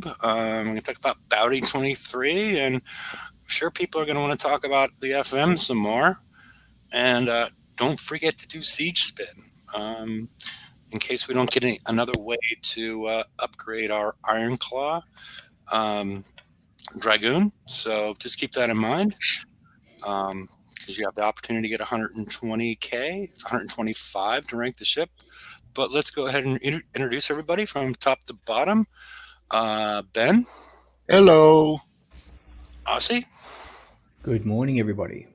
We're going to talk about Bounty 23, and I'm sure people are going to want to talk about the FM some more. And don't forget to do Siege Spin um, in case we don't get another way to upgrade our Iron Claw um, Dragoon. So just keep that in mind because you have the opportunity to get 120K. It's 125 to rank the ship. But let's go ahead and introduce everybody from top to bottom. Ben, Hello. Aussie, Good morning, everybody.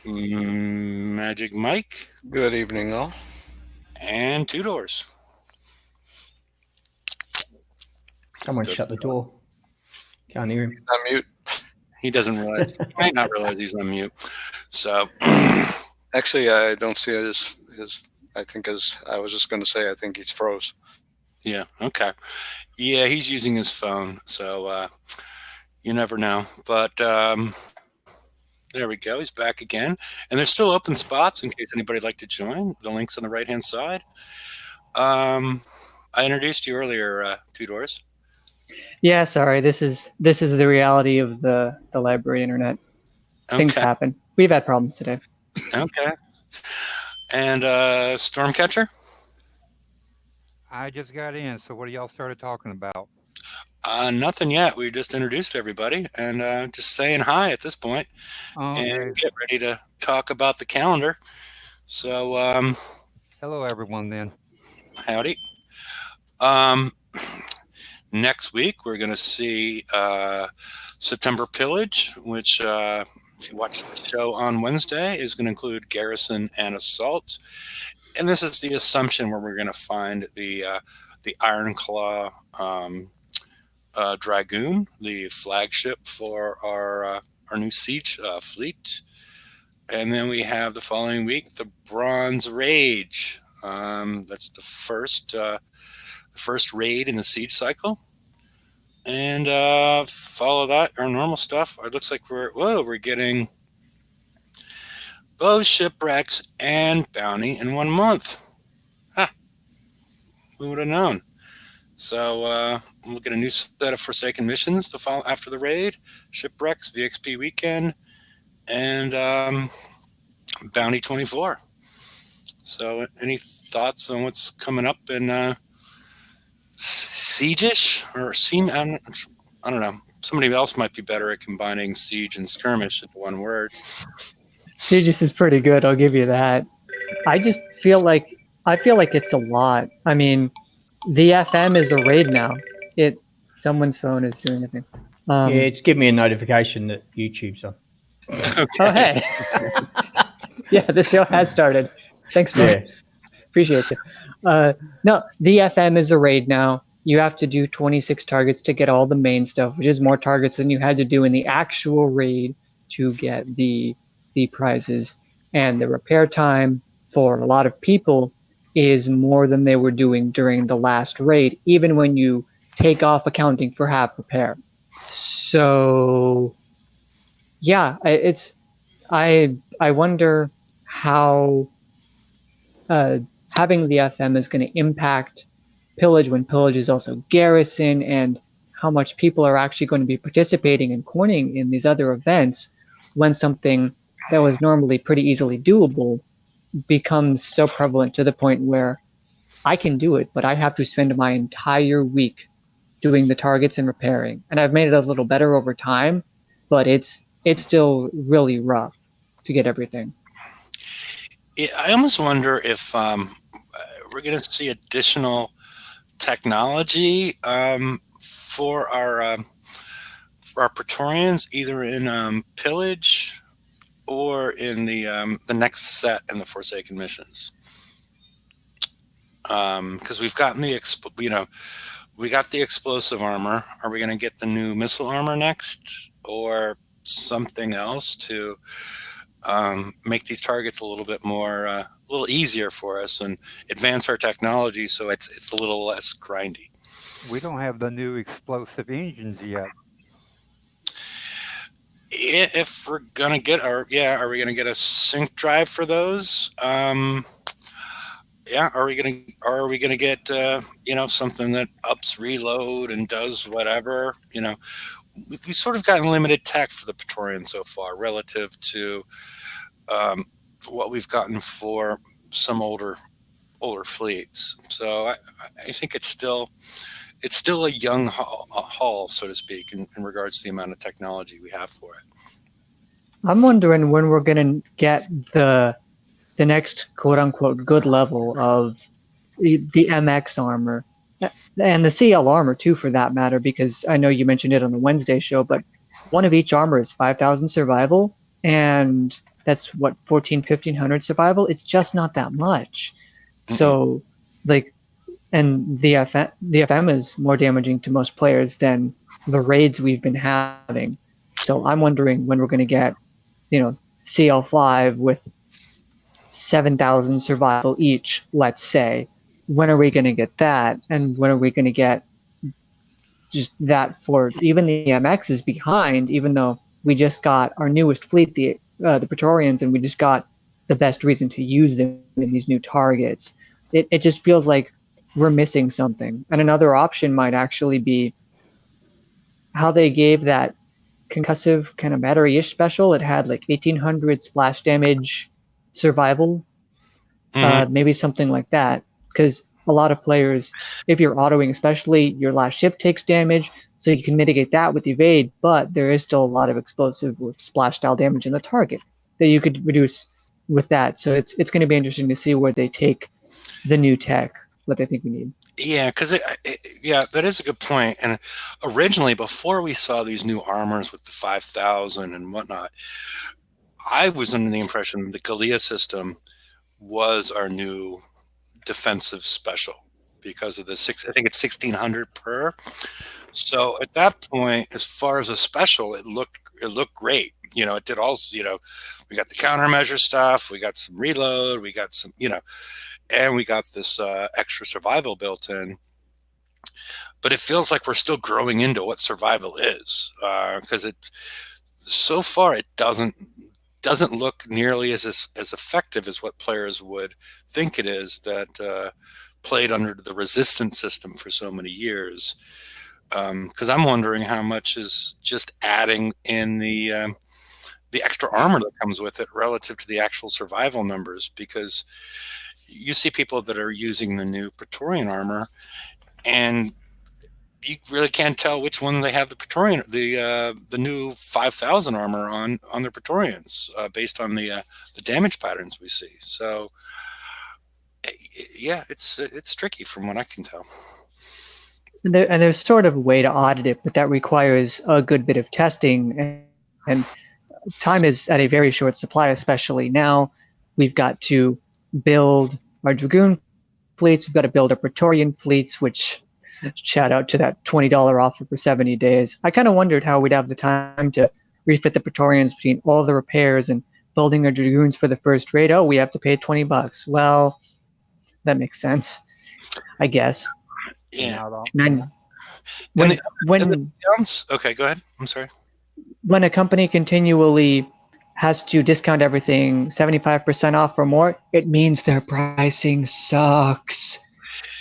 Magic Mike, Good evening, all. and Two Doors. Someone shut the door. Can't hear him. He's on mute. He doesn't realize. He might not realize he's on mute. So, Actually, I don't see his. I think I was just going to say, I think he's froze. yeah, okay. Yeah, he's using his phone. So, you never know. But there we go. He's back again. And there's still open spots in case anybody'd like to join. The link's on the right hand side. Um, I introduced you earlier, Two Doors. Yeah, sorry. This is the reality of the library internet. Things Okay. happen. We've had problems today. Okay. And Stormcatcher? I just got in, so what do y'all started talking about? Nothing yet. We just introduced everybody and just saying hi at this point and get ready to talk about the calendar. So, Hello, everyone, then. howdy. Next week, we're going to see September Pillage, which, if you watch the show on Wednesday, is going to include Garrison and Assault. And this is the assumption where we're going to find the Iron Claw Dragoon, the flagship for our new siege fleet. And then we have the following week the Bronze Rage. That's the first raid in the siege cycle. And follow that, our normal stuff. It looks like we're getting both Shipwrecks and Bounty in 1 month. Huh. Who would have known? So we'll get a new set of Forsaken missions to follow after the raid, Shipwrecks, VXP Weekend, and Bounty 24. So any thoughts on what's coming up in Siege-ish? Or I don't know. Somebody else might be better at combining Siege and Skirmish into one word. Siegis is pretty good. I'll give you that. I just feel like it's a lot. I mean, the FM is a raid now. Someone's phone is doing a thing. Yeah, it's giving me a notification that YouTube's on. Okay. Oh, hey. Yeah, the show has started. Thanks, man. Yeah. Appreciate you. No, the FM is a raid now. You have to do 26 targets to get all the main stuff, which is more targets than you had to do in the actual raid to get the prizes. And the repair time for a lot of people is more than they were doing during the last raid, even when you take off accounting for half repair. So, yeah, I wonder how having the FM is going to impact Pillage when Pillage is also Garrison, and how much people are actually going to be participating and coining in these other events when something that was normally pretty easily doable becomes so prevalent to the point where I can do it, but I have to spend my entire week doing the targets and repairing. And I've made it a little better over time, but it's still really rough to get everything. Yeah, I almost wonder if we're going to see additional technology for our Praetorians, either in Pillage or in the next set in the Forsaken missions. Because we've gotten we got the explosive armor. Are we going to get the new missile armor next, or something else to make these targets a little bit more, a little easier for us and advance our technology so it's a little less grindy? We don't have the new explosive engines yet. If we're gonna get are we gonna get a sync drive for those? yeah, are we gonna get something that ups reload and does whatever? We've sort of gotten limited tech for the Praetorian so far relative to um, what we've gotten for some older fleets. So I think it's still a young haul, so to speak, in regards to the amount of technology we have for it. I'm wondering when we're gonna get the next quote unquote good level of the MX armor and the CL armor too, for that matter, because I know you mentioned it on the Wednesday show, but one of each armor is 5,000 survival, and that's what 1,500 survival. It's just not that much. Mm-mm. So, like, and the FM is more damaging to most players than the raids we've been having. So I'm wondering when we're going to get, CL5 with 7,000 survival each, let's say. When are we going to get that? And when are we going to get just that for even the MX is behind, even though we just got our newest fleet, the Praetorians, and we just got the best reason to use them in these new targets. It just feels like we're missing something. And another option might actually be how they gave that concussive kind of battery-ish special. It had like 1,800 splash damage survival, Mm-hmm. maybe something like that. Because a lot of players, if you're autoing especially, your last ship takes damage, so you can mitigate that with evade, but there is still a lot of explosive or splash style damage in the target that you could reduce with that. So it's going to be interesting to see where they take the new tech, what they think we need. Yeah, because yeah, that is a good point. And originally, before we saw these new armors with the 5,000 and whatnot, I was under the impression the Gallia system was our new defensive special because of the six. I think it's 1,600 per. So at that point, as far as a special, it looked great. It did also. We got the countermeasure stuff, we got some reload, we got some, and we got this extra survival built in. But it feels like we're still growing into what survival is, because it so far it doesn't look nearly as effective as what players would think it is that played under the resistance system for so many years. Because I'm wondering how much is just adding in the extra armor that comes with it relative to the actual survival numbers. Because you see people that are using the new Praetorian armor, and you really can't tell which one they have the new 5,000 armor on their Praetorians based on the damage patterns we see. So yeah, it's tricky from what I can tell. And there's sort of a way to audit it, but that requires a good bit of testing, and time is at a very short supply, especially now. We've got to build our Dragoon fleets, we've got to build our Praetorian fleets, which shout out to that $20 offer for 70 days. I kind of wondered how we'd have the time to refit the Praetorians between all the repairs and building our Dragoons for the first raid. Oh, we have to pay $20. Well, that makes sense, I guess. Yeah. Now, And And when when okay, go ahead. I'm sorry. when a company continually has to discount everything 75% off or more, it means their pricing sucks.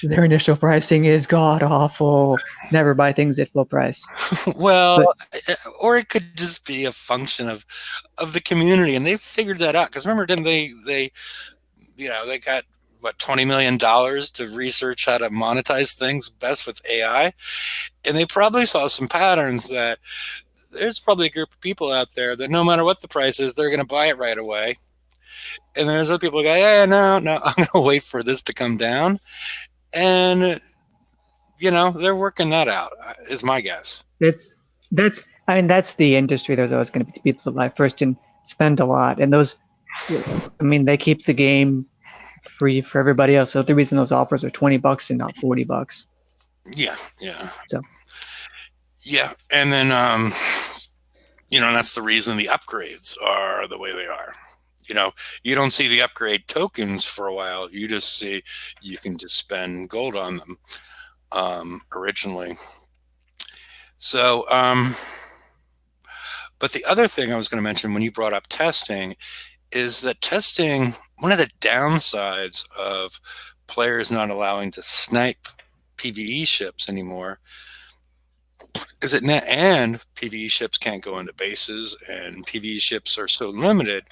Their initial pricing is god awful. Never buy things at full price. Well, But or it could just be a function of the community, and they figured that out. Because remember, didn't they got what $20 million to research how to monetize things best with AI, and they probably saw some patterns that there's probably a group of people out there that no matter what the price is, they're going to buy it right away. And there's other people who go, yeah, no, I'm going to wait for this to come down. And, they're working that out, is my guess. it's that's I mean that's the industry. There's always going to be people that buy first and spend a lot, and those. I mean, they keep the game free for everybody else. So the reason those offers are $20 and not $40. Yeah, yeah. So Yeah. And then, that's the reason the upgrades are the way they are. You don't see the upgrade tokens for a while. You just see you can just spend gold on them originally. So, but the other thing I was going to mention when you brought up testing is that testing, one of the downsides of players not allowing to snipe PvE ships anymore. And PvE ships can't go into bases, and PvE ships are so limited.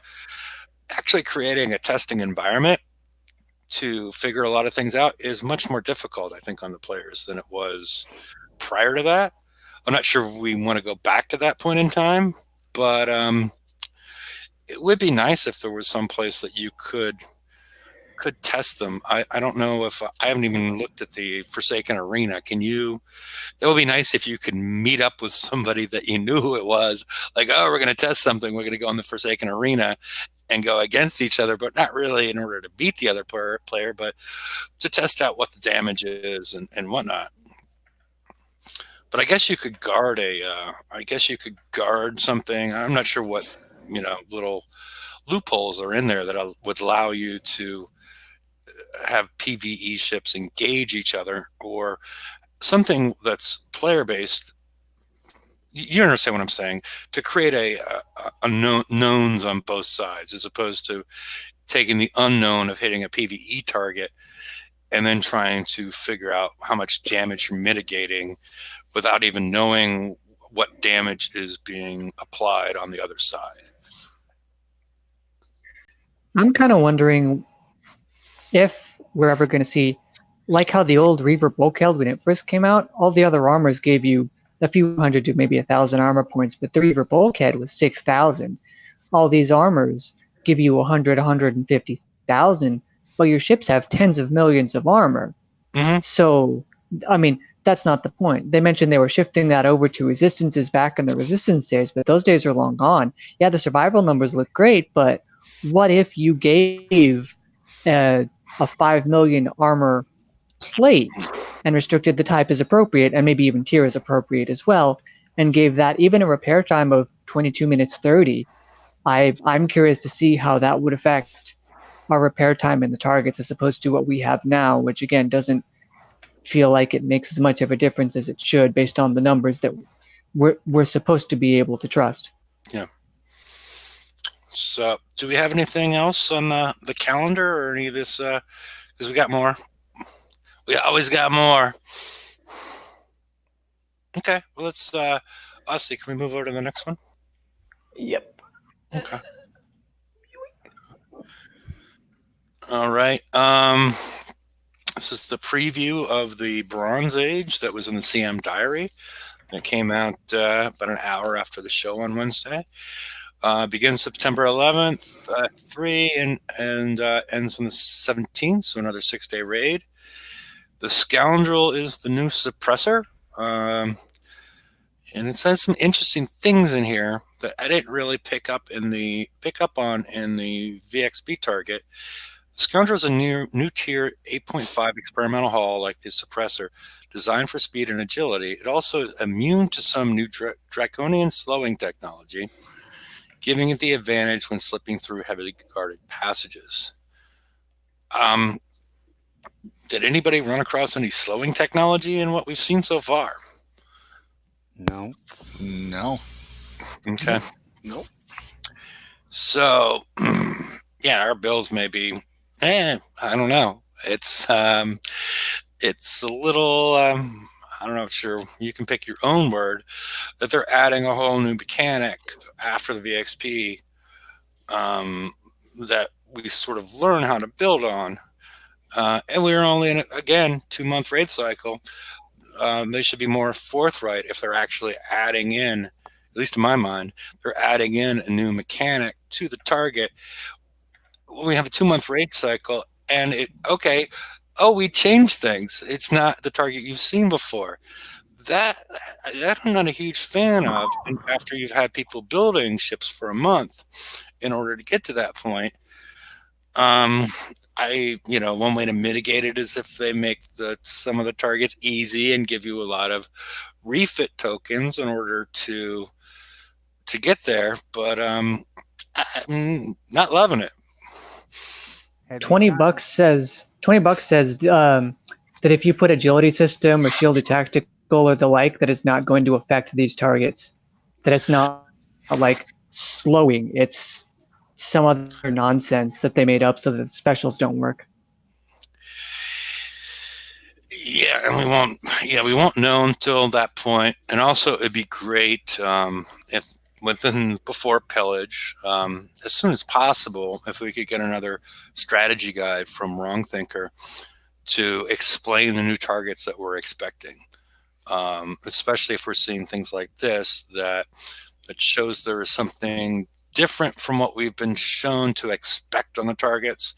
Actually, creating a testing environment to figure a lot of things out is much more difficult, I think, on the players than it was prior to that. I'm not sure if we want to go back to that point in time, but it would be nice if there was some place that you could test them. I don't know if I haven't even looked at the Forsaken Arena. Can you? It would be nice if you could meet up with somebody that you knew who it was. Like, oh, we're going to test something. We're going to go in the Forsaken Arena and go against each other, but not really in order to beat the other player, but to test out what the damage is and whatnot. But I guess you could guard something. I'm not sure what little loopholes are in there that would allow you to have PvE ships engage each other, or something that's player based. You understand what I'm saying? To create a knowns on both sides, as opposed to taking the unknown of hitting a PvE target and then trying to figure out how much damage you're mitigating without even knowing what damage is being applied on the other side. I'm kind of wondering if we're ever going to see, like how the old Reaver bulkhead, when it first came out, all the other armors gave you a few hundred to maybe 1,000 armor points, but the Reaver bulkhead was 6,000. All these armors give you 100, 150,000, but your ships have tens of millions of armor. Mm-hmm. So, I mean, that's not the point. They mentioned they were shifting that over to resistances back in the resistance days, but those days are long gone. Yeah, the survival numbers look great, but what if you gave a 5 million armor plate and restricted the type as appropriate, and maybe even tier as appropriate as well, and gave that even a repair time of 22 minutes 30? I'm curious to see how that would affect our repair time in the targets as opposed to what we have now, which again doesn't feel like it makes as much of a difference as it should based on the numbers that we're supposed to be able to trust. Yeah. So, do we have anything else on the calendar or any of this? Because we got more. We always got more. Okay. Well, let's. Aussie, can we move over to the next one? Yep. Okay. All right. This is the preview of the Bronze Age that was in the CM Diary. It came out about an hour after the show on Wednesday. Begins September 11th at 3 and ends on the 17th, so another 6-day raid. The Scoundrel is the new suppressor. And it says some interesting things in here that I didn't really pick up on in the VXB target. Scoundrel is a new tier 8.5 experimental hull like the suppressor, designed for speed and agility. It also is immune to some new draconian slowing technology, giving it the advantage when slipping through heavily guarded passages. Did anybody run across any slowing technology in what we've seen so far? No. No. Okay. Nope. So, yeah, our bills may be, I don't know. It's a little, I'm not sure. You can pick your own word, that they're adding a whole new mechanic after the VXP that we sort of learn how to build on. And we're only in, again, 2-month raid cycle. They should be more forthright if they're actually adding in, at least in my mind, they're adding in a new mechanic to the target. We have a 2-month raid cycle, and we changed things. It's not the target you've seen before. That I'm not a huge fan of. And after you've had people building ships for a month in order to get to that point, one way to mitigate it is if they make some of the targets easy and give you a lot of refit tokens in order to get there. But I'm not loving it. $20 says that if you put agility system or shielded tactical or the like, that it's not going to affect these targets. That it's not like slowing. It's some other nonsense that they made up so that the specials don't work. Yeah, and we won't know until that point. And also, it'd be great if before pillage, as soon as possible, if we could get another strategy guide from Wrong Thinker to explain the new targets that we're expecting. Especially if we're seeing things like this that shows there is something different from what we've been shown to expect on the targets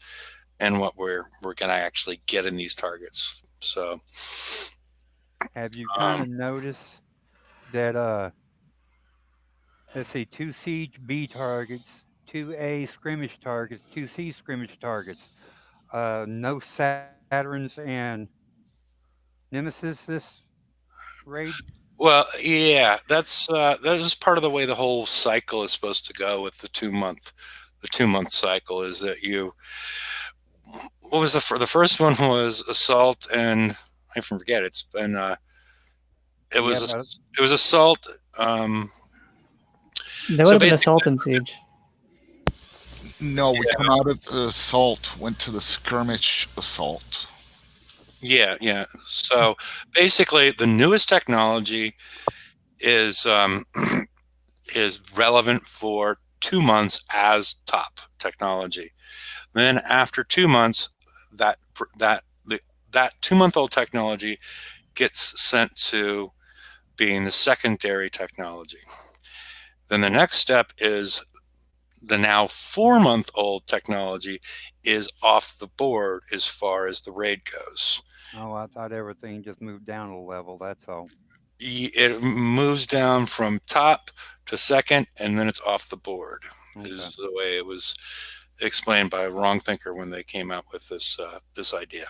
and what we're going to actually get in these targets. So, Have you kind of um, noticed that let's see, two siege B targets, two A scrimmage targets, two C scrimmage targets, no Saturns and Nemesis this raid? well, yeah, that is part of the way the whole cycle is supposed to go with the 2 month cycle is that you what was the first one was assault and I forget it's been it Yeah, was but it was assault. That would So have been basically, assault and siege. No, we come out of the assault, went to the skirmish assault. yeah. So basically, the newest technology is is relevant for 2 months as top technology. Then after 2 months, that that that 2 month old technology gets sent to being the secondary technology. Then the next step is the now 4 month old technology is off the board as far as the raid goes. oh, I thought everything just moved down a level. That's all. It moves down from top to second, and then it's off the board. Okay. Is the way it was explained by Wrong Thinker when they came out with this idea.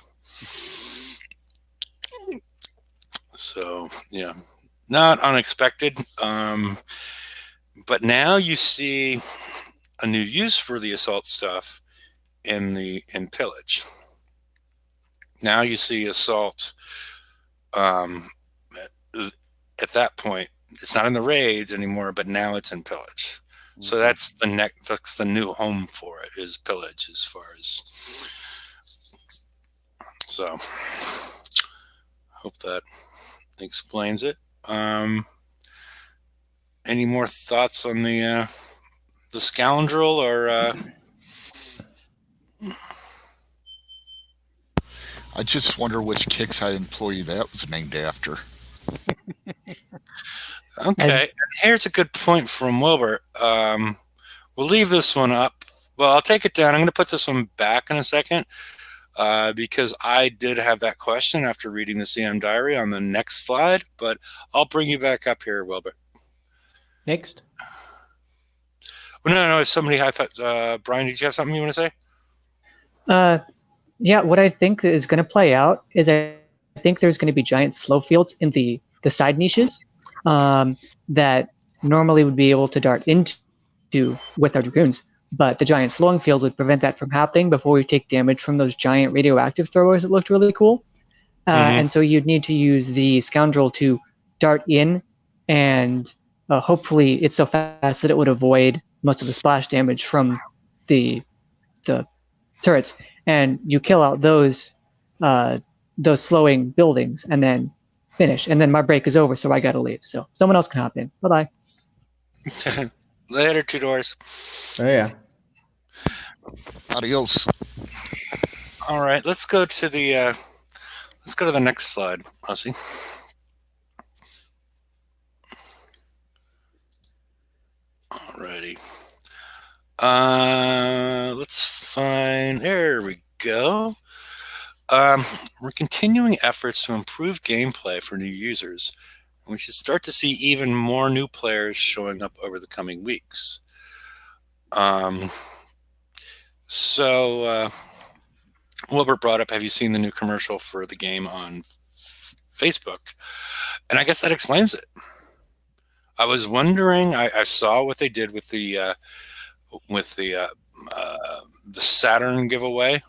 So yeah, not unexpected. But now you see a new use for the assault stuff in pillage. Now you see assault. Um, at that point, it's not in the raids anymore, but now it's in pillage. So Okay. that's the new home for it is pillage as far as so. Hope that explains it. Um, any more thoughts on the scoundrel or I just wonder which Kickside employee that was named after. okay? And here's a good point from Wilbur. We'll leave this one up. Well, I'll take it down. I'm going to put this one back in a second because I did have that question after reading the CM diary on the next slide. But I'll bring you back up here, Wilbur. Next. Well, no. Somebody, I thought, Brian, did you have something you want to say? Yeah, what I think is going to play out is I think there's going to be giant slow fields in the side niches that normally would be able to dart into with our dragoons, but the giant slowing field would prevent that from happening before we take damage from those giant radioactive throwers that looked really cool. And so you'd need to use the scoundrel to dart in, and hopefully it's so fast that it would avoid most of the splash damage from the turrets, and you kill out those slowing buildings, and then finish. And then my break is over, so I gotta leave. So someone else can hop in. Bye bye. Later, Two Doors. Oh yeah. Adios. All right, let's go to the next slide, Ozzy. Alrighty. Let's find. There we go. We're continuing efforts to improve gameplay for new users, and we should start to see even more new players showing up over the coming weeks. So Wilbur brought up, have you seen the new commercial for the game on Facebook? And I guess that explains it. I was wondering, I saw what they did with the Saturn giveaway,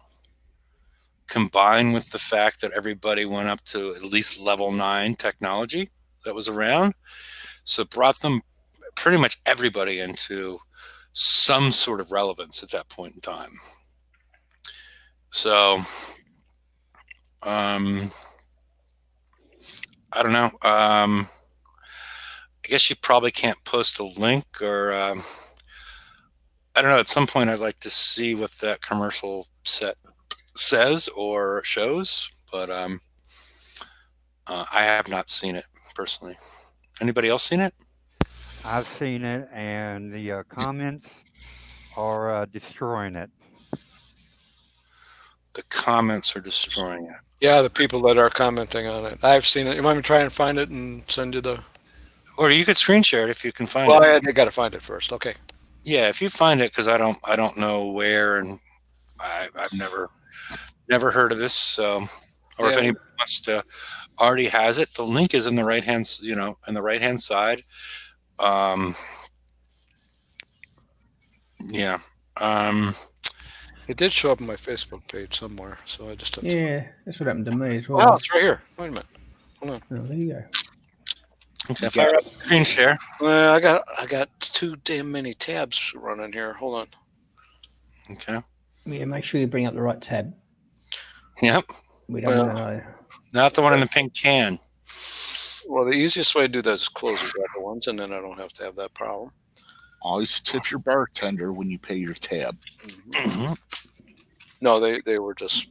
combined with the fact that everybody went up to at least level 9 technology that was around. So it brought them pretty much everybody into some sort of relevance at that point in time. So I don't know. I guess you probably can't post a link, or I don't know. At some point, I'd like to see what that commercial set says or shows, but I have not seen it personally. Anybody else seen it? I've seen it, and the comments are destroying it. The comments are destroying it. Yeah, the people that are commenting on it. I've seen it. You want me to try and find it and send you the? Or you could screen share it if you can find Well, it. I got to find it first. Okay. Yeah, if you find it, because I don't know where, and I've never heard of this. So, or if Yeah. anybody wants to already has it, the link is in the right hand, in the right hand side. Um, yeah. It did show up on my Facebook page somewhere, so I just have to. Yeah, that's what happened to me as Oh, well. it's right here. Wait a minute. Oh, there you go. Okay, fire up screen share. Well, I got too damn many tabs running here. Hold on. Okay. Yeah, make sure you bring up the right tab. Yep. We don't want to know. Not the one in the pink can. Well, the easiest way to do that is close the other ones, and then I don't have to have that problem. Always tip your bartender when you pay your tab. Mhm. No, they were just.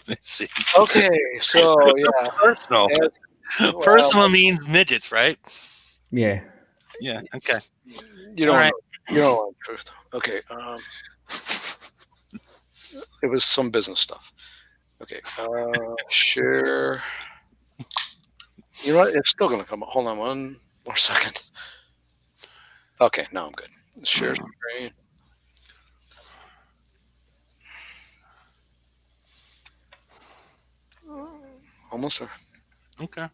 Let's see. Okay, so yeah. Personal. Well, Personal means midgets, right? Yeah. Yeah. Okay. you don't. All right. You don't want the truth. Okay. It was some business stuff. Okay. Share. You know what? It's still going to come up. Hold on one more second. Okay, now I'm good. Share screen. Almost there. Okay.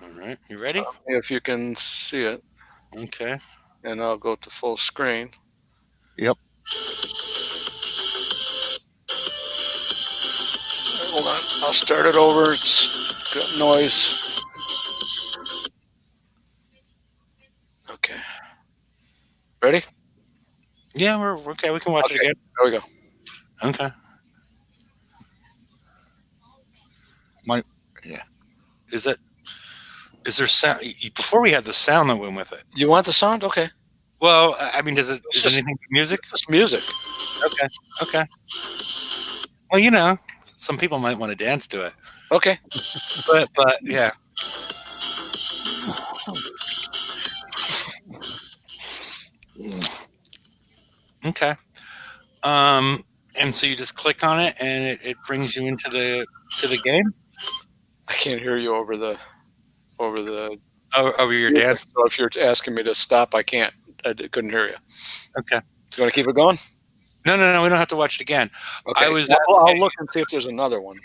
All right. You ready? If you can see it, Okay. and I'll go to full screen. Yep. Hold on. I'll start it over. It's got noise. Okay. Ready? Yeah, we're okay. We can watch it again. There we go. Okay. Is there sound before we had the sound that went with it? You want the sound? Okay. Well, I mean, is just- anything music? It's music. Okay. Well, some people might want to dance to it, Okay. but yeah. Okay. And so you just click on it, and it brings you into the game I can't hear you over the. over your dance. So if you're asking me to stop, I can't. I couldn't hear you. Okay. You want to keep it going? No. We don't have to watch it again. Okay. I was. I'll look and see if there's another one.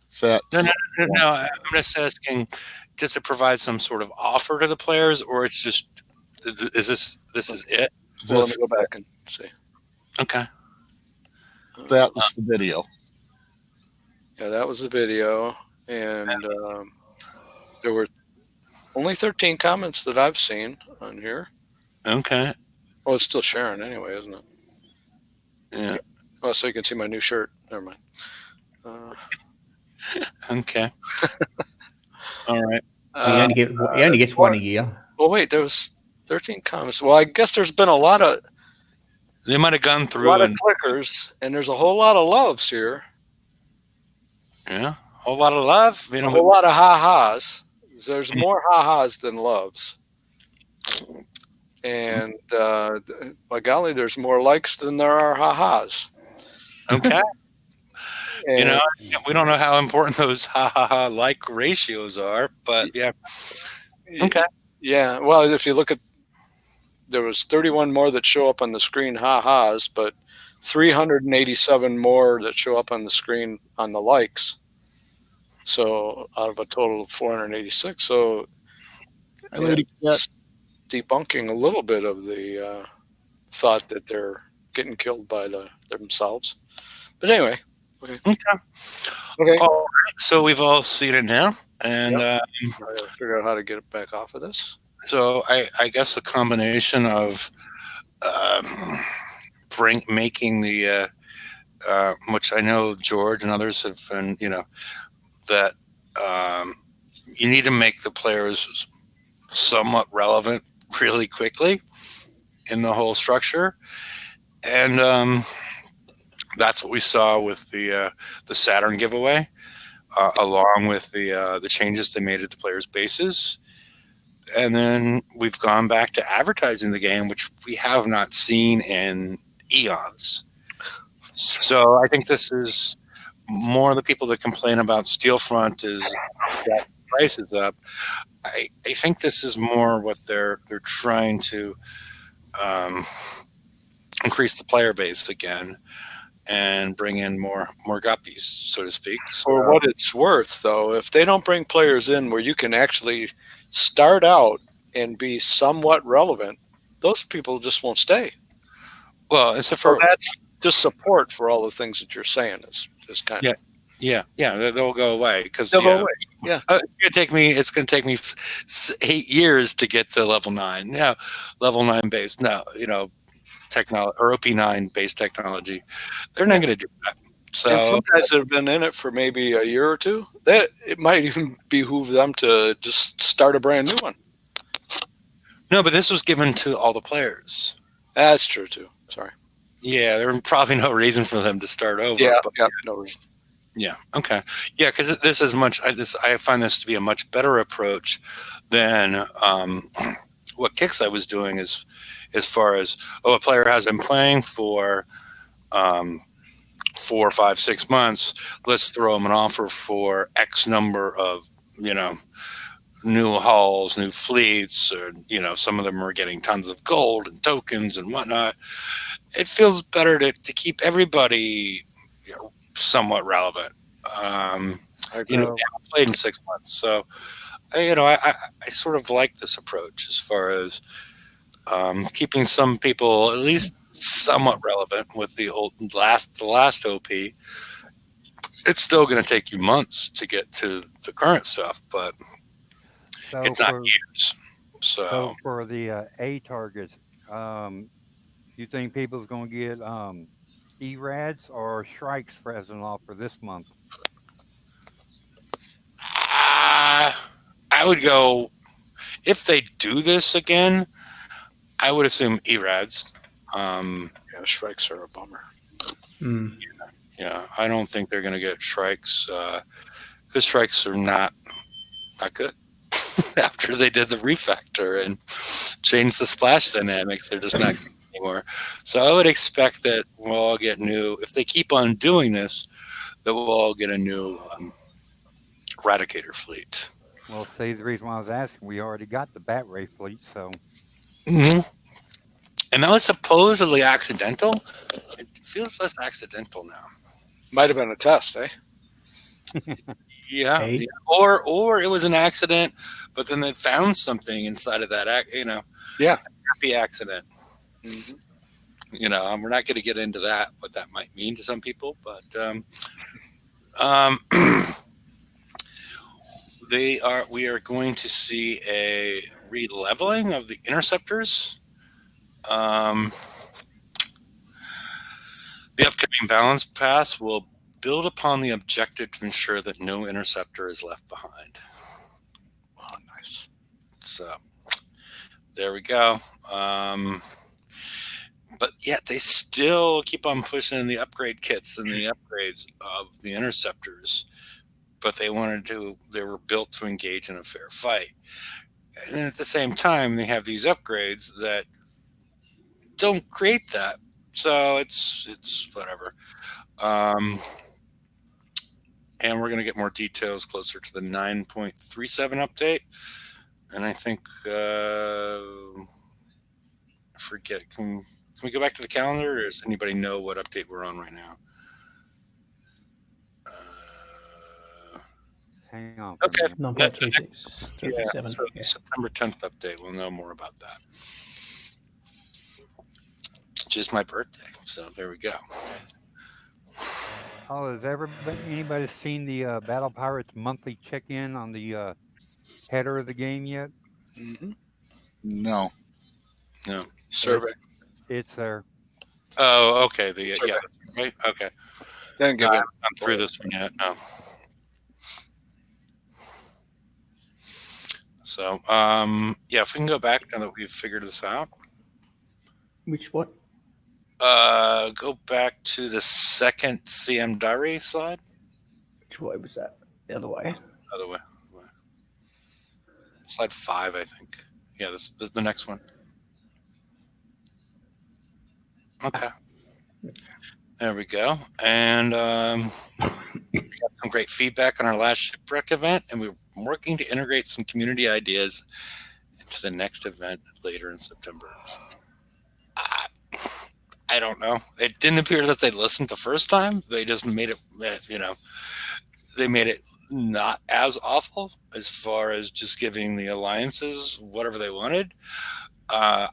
So that's No. I'm just asking, does it provide some sort of offer to the players, or it's just is this is it? Well, let this, me go back and see. Okay. that was the video. Yeah, that was the video, and there were only 13 comments that I've seen on here. Okay. Oh, it's still sharing anyway, isn't it? Yeah. Oh, so you can see my new shirt. Never mind. Okay. All right. He only gets one a year. Well, wait, there was 13 comments. Well, I guess there's been a lot of They might have gone through and clickers, and there's a whole lot of loves here. yeah, a whole lot of love. A whole lot of ha-has. There's more ha-has than loves. And by golly, there's more likes than there are ha-has. Okay. And, We don't know how important those like ratios are, but yeah. Okay. Yeah, well, if you look at, there was 31 more that show up on the screen ha-has, but 387 more that show up on the screen on the likes. So out of a total of 486. So Hey, lady cat. it's debunking a little bit of the thought that they're getting killed by themselves. But anyway. Okay. All right. So we've all seen it now, and I gotta figure out how to get it back off of this. so I guess a combination of making the which I know George and others have been, that um, you need to make the players somewhat relevant really quickly in the whole structure, and that's what we saw with the Saturn giveaway, along with the changes they made at the players' bases. And then we've gone back to advertising the game, which we have not seen in eons. So I think this is more of the people that complain about Steelfront is that price is up. I think this is more what they're trying to um, increase the player base again and bring in more guppies, so to speak. For what it's worth, though, if they don't bring players in where you can actually start out and be somewhat relevant, those people just won't stay. Well, except So for that's just support for all the things that you're saying is kind of they'll go away because they'll go away. Yeah, it's gonna take me 8 years to get to level 9. Yeah, level 9 base. No, technology or OP9 based technology. They're not gonna do that. and some So guys that have been in it for maybe a year or two, that it might even behoove them to just start a brand new one. no, but this was given to all the players. That's true too. Sorry. Yeah, there was probably no reason for them to start over. Yeah, But yeah, no reason. yeah, okay, yeah, because this is much. I find this to be a much better approach than what Kixeye was doing, as far as a player has been playing for 4, 5, 6 months. Let's throw them an offer for X number of new hulls, new fleets, or some of them are getting tons of gold and tokens and whatnot. It feels better to keep everybody somewhat relevant. I agree. We haven't played in 6 months, so I sort of like this approach as far as keeping some people at least somewhat relevant with the last OP. It's still going to take you months to get to the current stuff, but So it's not for years. so So for the A targets, you think people's going to get ERADs or Shrikes for as an offer this month? uh, I would go, if they do this again, I would assume ERADs. Yeah, strikes are a bummer. Mm. Yeah, I don't think they're going to get Shrikes, because Shrikes are not good. After they did the refactor and changed the splash dynamics, they're just not good anymore. So I would expect that we'll all get new. If they keep on doing this, that we'll all get a new Eradicator fleet. Well, see, the reason why I was asking, we already got the Bat Ray fleet, so Mm-hmm. And that was supposedly accidental. It feels less accidental now. Might have been a test, eh? Yeah, Hey. yeah. Or it was an accident, but then they found something inside of that, Yeah. happy accident. Mhm. We're not going to get into that, what that might mean to some people, but we are going to see a re-leveling of the interceptors. Um, the upcoming balance pass will build upon the objective to ensure that no interceptor is left behind. Oh, nice. So there we go. But yet they still keep on pushing the upgrade kits and the upgrades of the interceptors. But they were built to engage in a fair fight. And then at the same time, they have these upgrades that don't create that. So it's whatever. Um, and we're going to get more details closer to the 9.37 update. And I think, I forget, can we go back to the calendar, or does anybody know what update we're on right now? hang on for Okay. a minute. 9.36. Yeah, 37. so Yeah. September 10th update, we'll know more about that. Just my birthday, so there we go. Oh, has anybody seen the Battle Pirates monthly check-in on the header of the game yet? Mhm. No. No. Survey. It's there. Oh, okay. Yeah, Survey. right. Okay. Didn't No, give in. I'm through this one yet. No. So, yeah, if we can go back now that we've figured this out, Which what? go back to the second CM diary slide. Which way was that? The other way. Other way. Slide 5, I think. Yeah, this the next one. Okay. There we go. And we got some great feedback on our last shipwreck event, and we're working to integrate some community ideas into the next event later in September. I don't know. It didn't appear that they listened the first time. They just made it, they made it not as awful as far as just giving the alliances whatever they wanted. I'm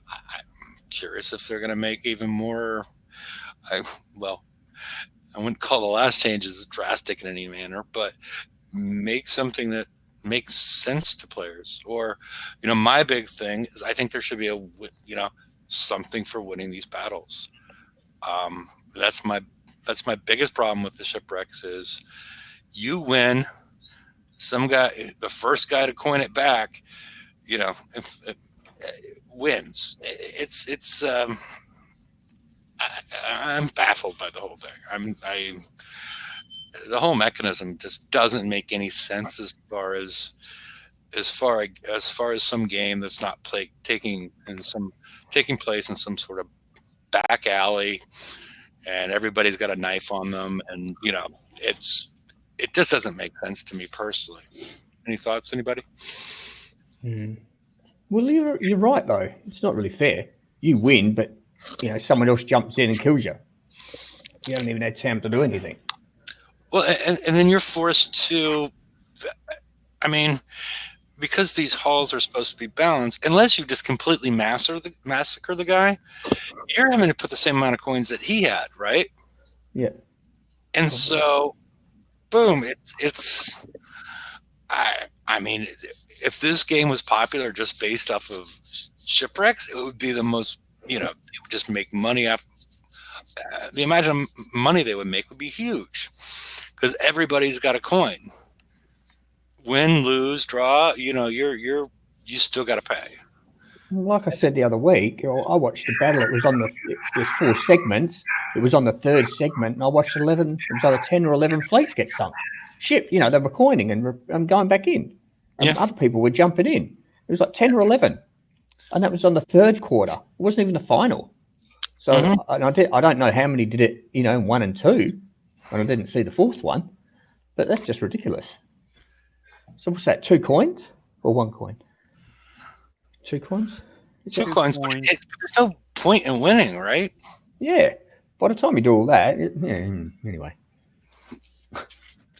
curious if they're going to make even more. Well, I wouldn't call the last changes drastic in any manner, but make something that makes sense to players. Or, my big thing is I think there should be something for winning these battles. That's my biggest problem with the shipwrecks is you win. Some guy, the first guy to coin it back, if wins. I'm baffled by the whole thing. The whole mechanism just doesn't make any sense as far as some game that's not taking place in some sort of back alley, and everybody's got a knife on them, and it just doesn't make sense to me personally. Any thoughts, anybody? Well, you're right though. It's not really fair. You win, but someone else jumps in and kills you. You haven't even had time to do anything. Well, and then you're forced to. I mean, because these halls are supposed to be balanced, unless you just completely massacre the guy, you're having to put the same amount of coins that he had, right? Yeah. And so, boom, it's. I mean, if this game was popular just based off of shipwrecks, it would be the most. It would just make money off. The amount of money they would make would be huge, because everybody's got a coin. Win, lose, draw. You still got to pay. Like I said the other week, I watched the battle. It was on there's 4 segments. It was on the 3rd segment, and I watched 11. It was either 10 or 11 fleets get sunk. Ship, they were coining and going back in. And other people were jumping in. It was like 10 or 11, and that was on the 3rd quarter. It wasn't even the final. So I don't know how many did it, in 1 and 2, and I didn't see the 4th one. But that's just ridiculous. So what's that? 2 coins or 1 coin? 2 coins. 2 coins. But there's no point in winning, right? Yeah. By the time you do all that, anyway.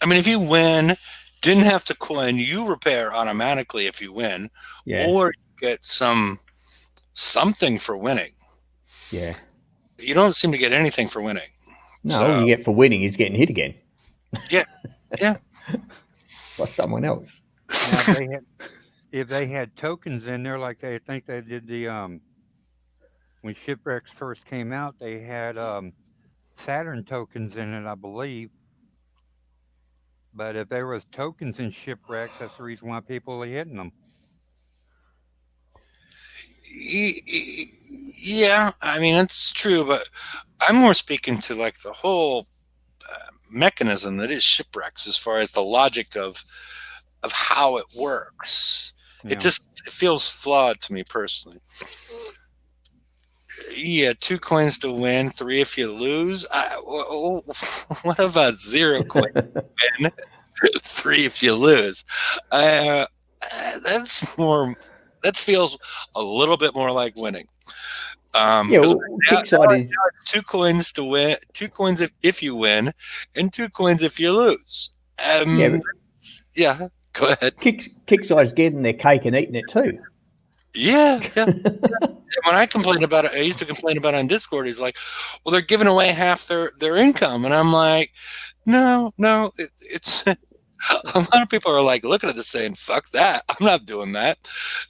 I mean, if you win, didn't have to coin, you repair automatically if you win, or you get something for winning. Yeah. You don't seem to get anything for winning. No, all you get for winning is getting hit again. Yeah. Yeah. By someone else. Now, if they had tokens in there, like I think they did when Shipwrecks first came out, they had Saturn tokens in it, I believe. But if there was tokens in Shipwrecks, that's the reason why people are hitting them. Yeah, I mean, it's true, but I'm more speaking to like the whole mechanism that is Shipwrecks, as far as the logic of how it works. Yeah. It feels flawed to me personally. Yeah, 2 coins to win, 3 if you lose. What about 0 coins to win, 3 if you lose? That's more. That feels a little bit more like winning. Kickstarter 2 coins to win, 2 coins if you win, and 2 coins if you lose. Yeah, go ahead. Kickstarter's getting their cake and eating it too. Yeah. When I complained about it, I used to complain about it on Discord. He's like, "Well, they're giving away half their income," and I'm like, "No, it's." A lot of people are like looking at this saying, "Fuck that! I'm not doing that."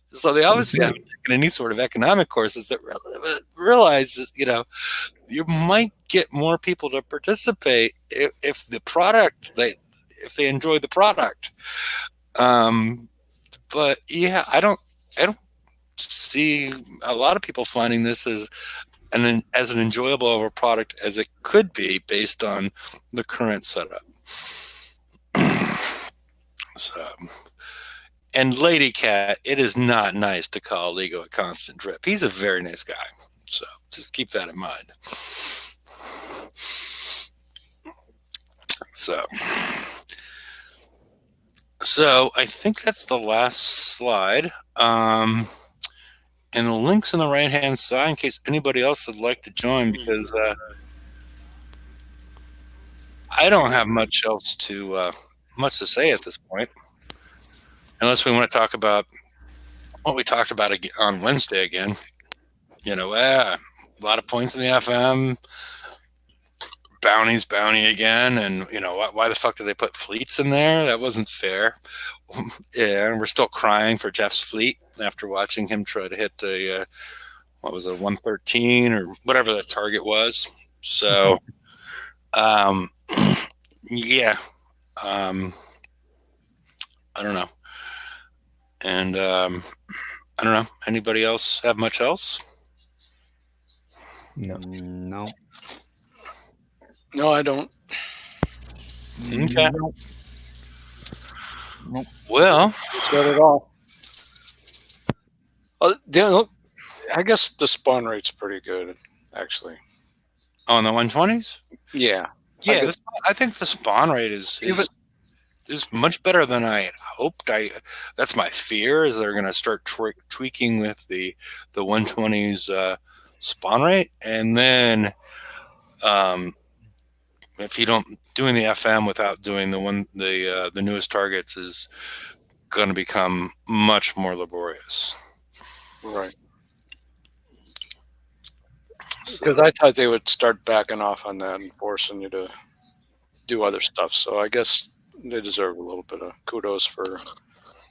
So they obviously haven't taken any sort of economic courses that realize, you might get more people to participate if the product if they enjoy the product. Um, but yeah, I don't see a lot of people finding this as an enjoyable of a product as it could be based on the current setup. So, and Lady Cat, it is not nice to call Lego a constant drip. He's a very nice guy, so just keep that in mind. So, so I think that's the last slide. And the link's on the right hand side in case anybody else would like to join, because I don't have much to say at this point, unless we want to talk about what we talked about on Wednesday again. A lot of points in the FM, bounty again, and why the fuck did they put fleets in there? That wasn't fair. Yeah, and we're still crying for Jeff's fleet after watching him try to hit the what was it, 113 or whatever the target was. So, yeah, I don't know, and I don't know. Anybody else have much else? No. No. No, I don't. Okay. Nope. Nope. Well, You said it all. I guess the spawn rate's pretty good, actually. on the 120s, Yeah. yeah, guess- I think the spawn rate Even is much better than I had hoped. That's my fear, is they're going to start tweaking with the 120s spawn rate, and then if you don't doing the FM without doing the newest targets is going to become much more laborious. right. So, Because I thought they would start backing off on that and forcing you to do other stuff. So I guess they deserve a little bit of kudos for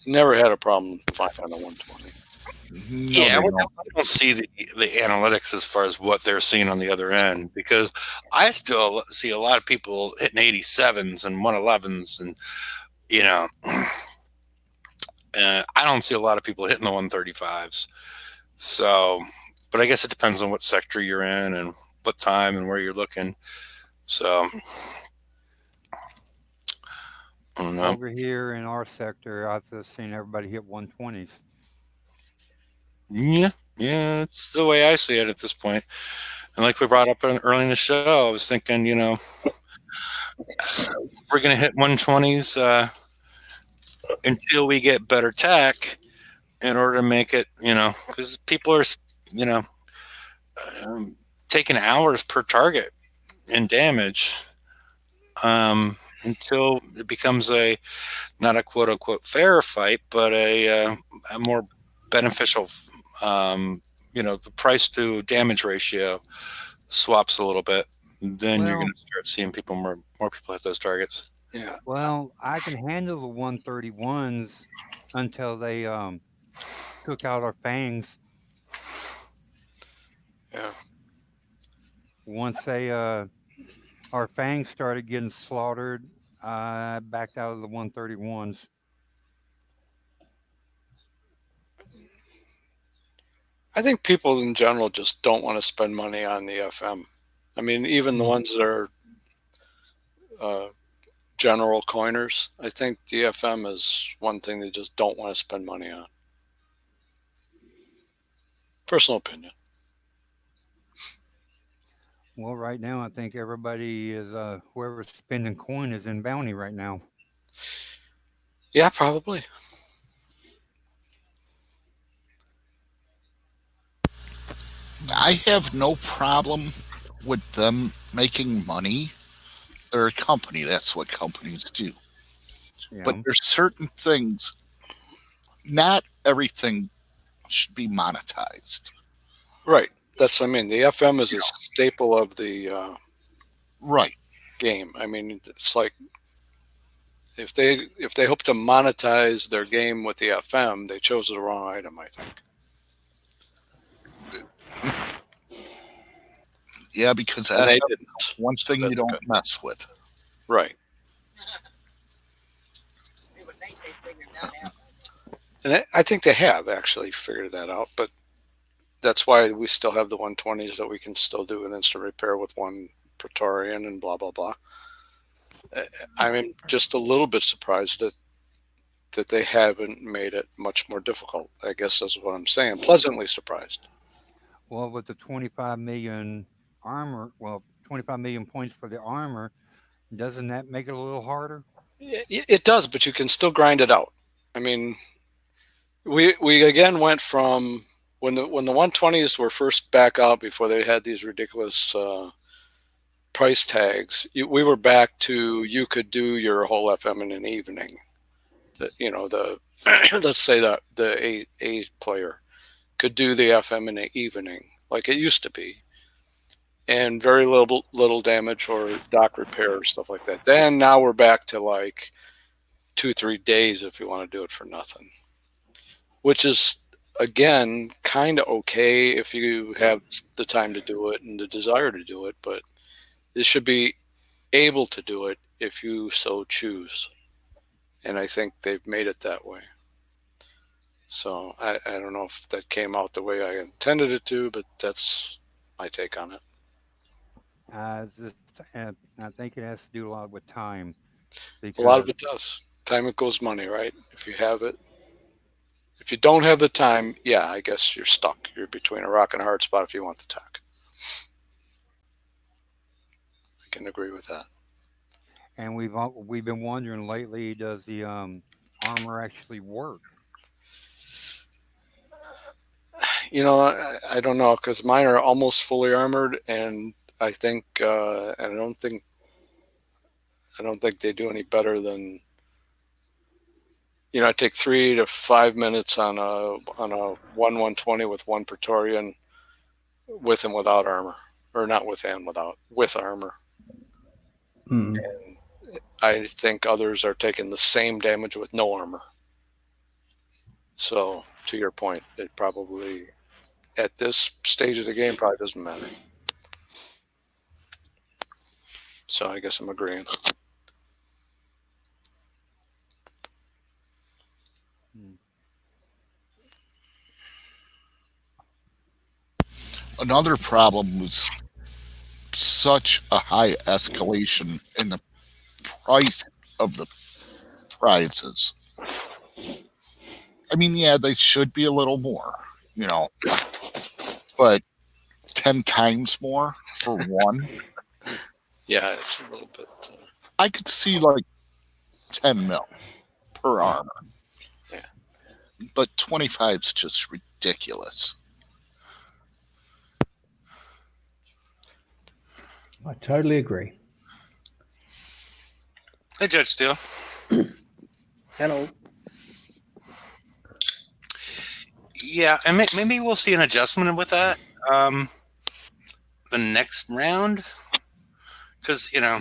never had a problem finding on the 120. No, yeah, they we don't. don't see the analytics as far as what they're seeing on the other end, because I still see a lot of people hitting 87s and 111s, and you know, I don't see a lot of people hitting the 135s. So, but I guess it depends on what sector you're in and what time and where you're looking. So, I don't know. Over here in our sector, I've just seen everybody hit 120s. Yeah, it's the way I see it at this point. And like we brought up early in the show, I was thinking, we're going to hit 120s until we get better tech in order to make it, because people are, you know, taking hours per target in damage until it becomes not a quote unquote fair fight, but a more beneficial, the price to damage ratio swaps a little bit. Then you're going Well, to start seeing more people hit those targets. Yeah. well, I can handle the 131s until they took out our fangs. Yeah. Once our fangs started getting slaughtered, I backed out of the 131s. I think people in general just don't want to spend money on the FM. I mean, even the ones that are uh, general coiners, I think the FM is one thing they just don't want to spend money on. Personal opinion. Well, right now, I think everybody is whoever's spending coin is in bounty right now. Yeah, probably. I have no problem with them making money. They're a company. That's what companies do. But Yeah. there's certain things. Not everything should be monetized. Right. That's what I mean. The FM is a staple of the Right. game. I mean, it's like if they hope to monetize their game with the FM, they chose the wrong item, I think. Yeah, because and they FM didn't. one So thing you that's don't good. mess with. Right. And I think they have actually figured that out, but that's why we still have the 120s that we can still do an instant repair with one Praetorian and blah blah blah. I'm just a little bit surprised that they haven't made it much more difficult. I guess that's what I'm saying. Pleasantly surprised. Well, with the 25 million armor, well, 25 million points for the armor, doesn't that make it a little harder? It does, but you can still grind it out. I mean, we again went from when the 120s were first back out before they had these ridiculous price tags. We were back to you could do your whole FM in an evening. The let's say that the A player could do the FM in an evening like it used to be, and very little damage or dock repair or stuff like that. Then now we're back to like 2-3 days if you want to do it for nothing, which is again kind of okay if you have the time to do it and the desire to do it, but it should be able to do it if you so choose. And I think they've made it that way. So I don't know if that came out the way I intended it to, but that's my take on it. Just, I think it has to do a lot with time A lot of because it does. Time equals money, right? If you have it, if you don't have the time, yeah, I guess you're stuck. You're between a rock and a hard spot if you want the tech. I can agree with that. and we've been wondering lately, does the armor actually work? I don't know because mine are almost fully armored, and I think, and I don't think they do any better than. I take 3 to 5 minutes on a 120 with one Praetorian with and without armor, or not with and without with armor. Mm. I think others are taking the same damage with no armor. So to your point, it probably at this stage of the game probably doesn't matter. So I guess I'm agreeing. Hmm. Another problem was such a high escalation in the price of the prizes. I mean, yeah, they should be a little more, you know, but 10 times more for one, Yeah, it's a little bit. I could see like 10 mil per armor, Yeah. but 25 is just ridiculous. I totally agree. Hey, Judge Steele. Hello. Yeah, and maybe we'll see an adjustment with that the next round because they're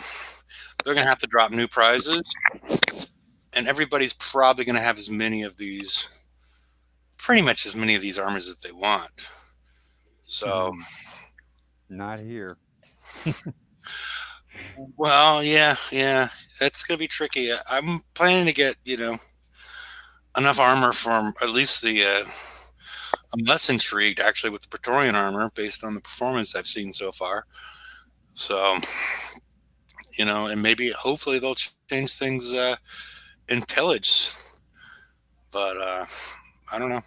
gonna have to drop new prizes, and everybody's probably gonna have pretty much as many of these armors as they want. So, Hmm. Not here. well, yeah, that's gonna be tricky. I'm planning to get enough armor from at least the. I'm less intrigued actually with the Praetorian armor based on the performance I've seen so far. So, and maybe hopefully they'll change things in pillage, but I don't know.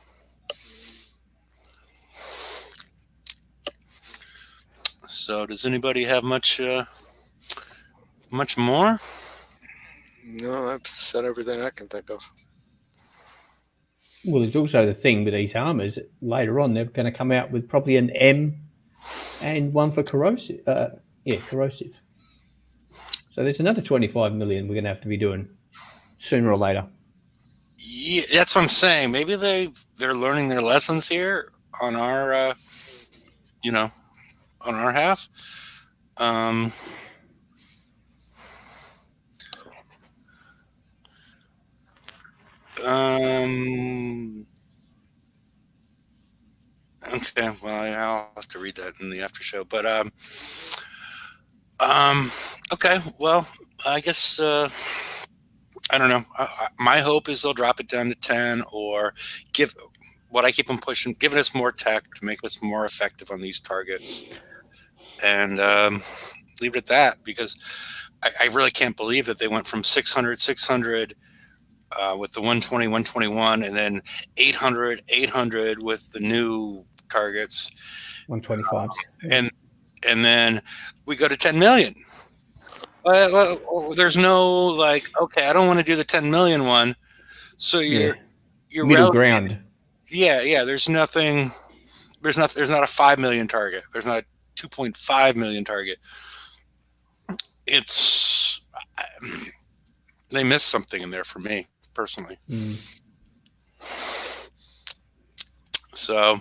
So, does anybody have much more? No, I've said everything I can think of. Well, there's also the thing with these armors. Later on, they're going to come out with probably an M and one for corrosive. Corrosive. So there's another 25 million we're going to have to be doing sooner or later. Yeah, that's what I'm saying. Maybe they're learning their lessons here on our you know on our half. Um, um, okay. Okay, well, I'll have to read that in the after show. But okay, well, I guess I don't know. My hope is they'll drop it down to 10, or give what I keep on pushing, giving us more tech to make us more effective on these targets, and leave it at that, because I really can't believe that they went from 600 with the 120, 121, and then 800 with the new targets, 125s. and and then we go to 10 million. There's no, like, okay, I don't want to do the 10 million one. So Yeah. you're Middle relegated. ground. Yeah. There's nothing. There's not a 5 million target. There's not a 2.5 million target. It's they missed something in there for me personally. So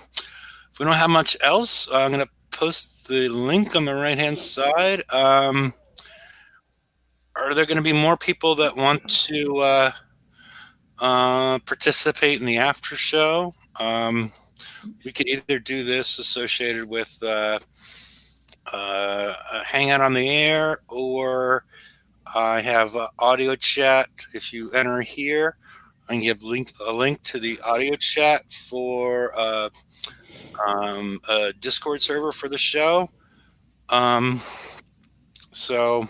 if we don't have much else, I'm gonna post the link on the right hand side. Are there going to be more people that want to participate in the after show? We could either do this associated with Hangout on the Air, or I have audio chat. If you enter here, I can give a link to the audio chat for a Discord server for the show. So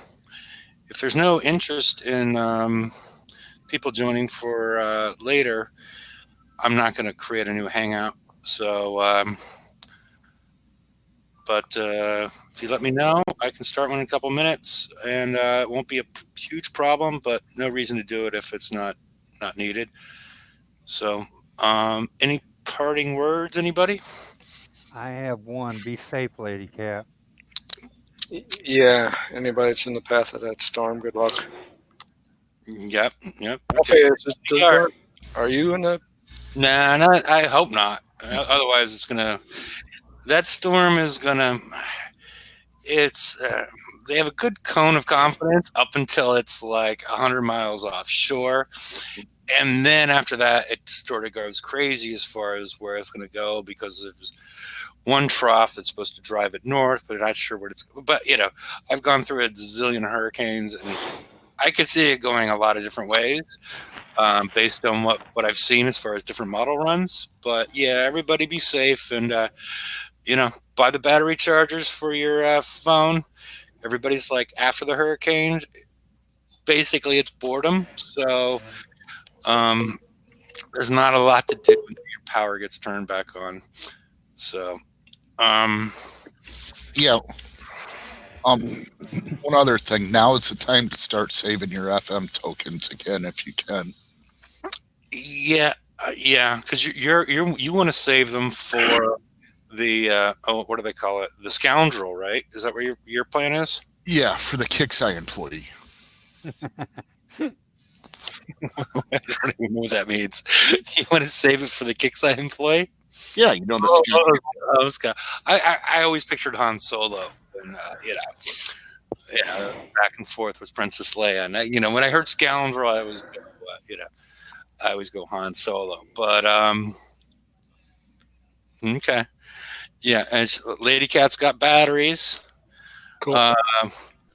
if there's no interest in people joining for later, I'm not going to create a new Hangout. So, but if you let me know, I can start one in a couple minutes, and it won't be a huge problem, but no reason to do it if it's not needed. So, any parting words, anybody? I have one. Be safe, Lady Cat. Yeah, anybody that's in the path of that storm, good luck. Yep. Okay, are you in the? Nah, I hope not. Otherwise, it's gonna. That storm is gonna. It's. They have a good cone of confidence up until it's like 100 miles offshore, and then after that, it sort of goes crazy as far as where it's going to go, because there's one trough that's supposed to drive it north, but not sure where it's. But I've gone through a zillion hurricanes, and I could see it going a lot of different ways. Based on what I've seen as far as different model runs. But yeah, everybody be safe, and buy the battery chargers for your phone. Everybody's like, after the hurricane, basically it's boredom. So there's not a lot to do until your power gets turned back on. So Yeah. One other thing. Now is the time to start saving your FM tokens again, if you can. yeah, because you want to save them for the what do they call it? The scoundrel, right? Is that what your plan is? Yeah, for the Kicksai employee. I don't even know what that means. You want to save it for the Kickside employee? Yeah, the Oh, Scott. I always pictured Han Solo, and back and forth with Princess Leia. And when I heard scoundrel, I was, I always go Han Solo. But okay, yeah. And Lady Cat's got batteries. Cool.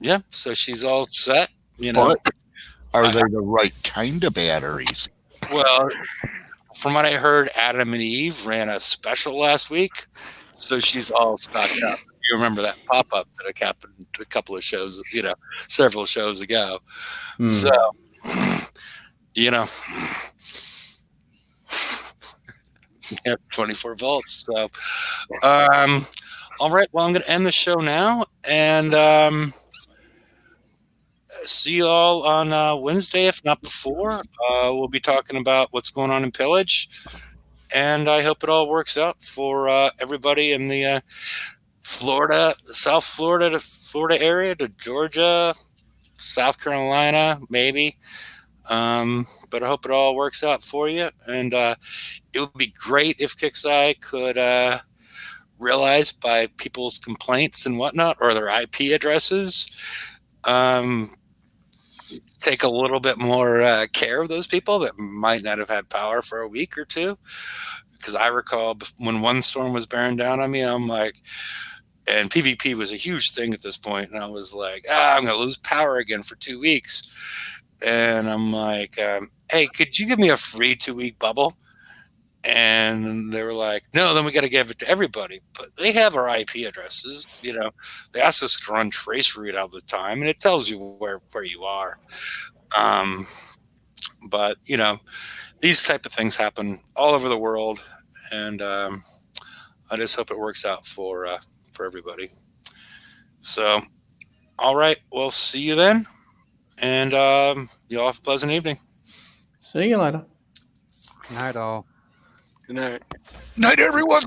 Yeah, so she's all set. But are they the right kind of batteries? Well, from what I heard, Adam and Eve ran a special last week, so she's all stocked up. You remember that pop-up that happened a couple of shows, several shows ago. So, 24 volts. So, all right. Well, I'm going to end the show now, and see you all on Wednesday, if not before. We'll be talking about what's going on in Pillage, and I hope it all works out for everybody in the South Florida to Florida area, to Georgia, South Carolina, maybe. But I hope it all works out for you. And it would be great if Kicksai could realize by people's complaints and whatnot, or their IP addresses, take a little bit more care of those people that might not have had power for a week or two. Because I recall when one storm was bearing down on me, I'm like, and PvP was a huge thing at this point, and I was like, I'm going to lose power again for 2 weeks. And I'm like, hey, could you give me a free 2-week bubble? And they were like, no, then we got to give it to everybody. But they have our IP addresses. They ask us to run traceroute all the time, and it tells you where you are. But these type of things happen all over the world, and I just hope it works out for everybody. So, all right, we'll see you then, and you all have a pleasant evening. See you later. Night all. Good night. Night, everyone.